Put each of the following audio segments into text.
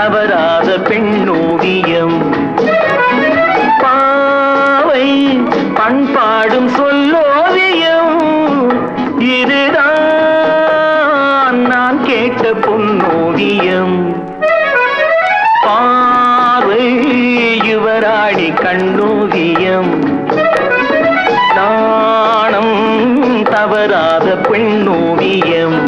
தவறாத பெண்ணோவியம். பாவை பண்பாடும் சொல்லோவியம். இதுதான் நான் கேட்ட பொன்னோவியம். பார்வை யுவராணி கண்ணோவியம். நாணம் தவறாத பெண்ணோவியம்.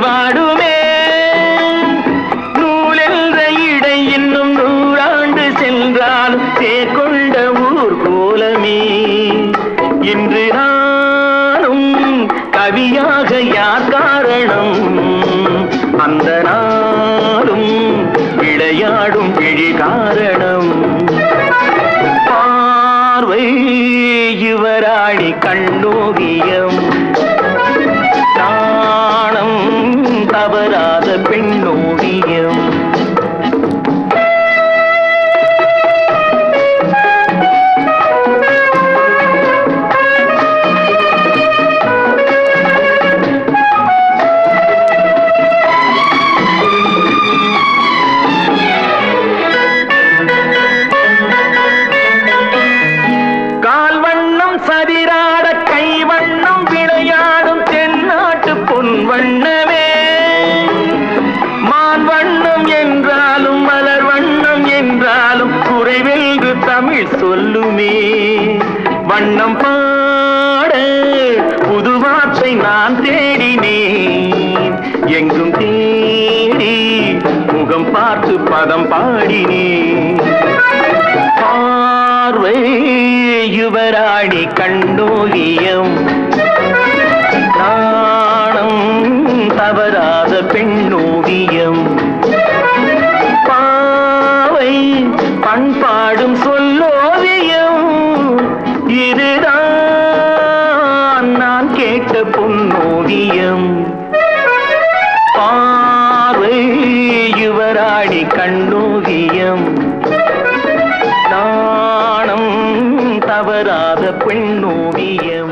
வாடுமே நூலென்ற இடை இன்னும் 100 ஆண்டு சென்றாலும் தேர்கொண்ட ஊர் கோலமே. இன்று நானும் கவியாக யார் காரணம்? அந்த நாளும் விளையாடும் விழி காரணம். பார்வை யுவராணி கண்ணோவியம். தவறாத பெண்ணோவியம். கால் வண்ணம் சதிராட கை வண்ணம் விளையாடும் தென்னாட்டு பொன் வண்ணமே. என்றாலும் மலர் வண்ணம் என்றாலும் குறைவென்று தமிழ் சொல்லுமே. வண்ணம் பாட புது வார்த்தை நான் தேடினேன். எங்கும் தேடி முகம் பார்த்து பதம் பாடினேன். பார்வை யுவராணி கண்ணோவியம். நாணம் தவறாத பெண்ணோவியம். பண்பாடும் சொல்லோவியம். இதுதான் நான் கேட்ட பொன்னோவியம். பார்வை யுவராணி கண்ணோவியம். நாணம் தவறாத பெண்ணோவியம்.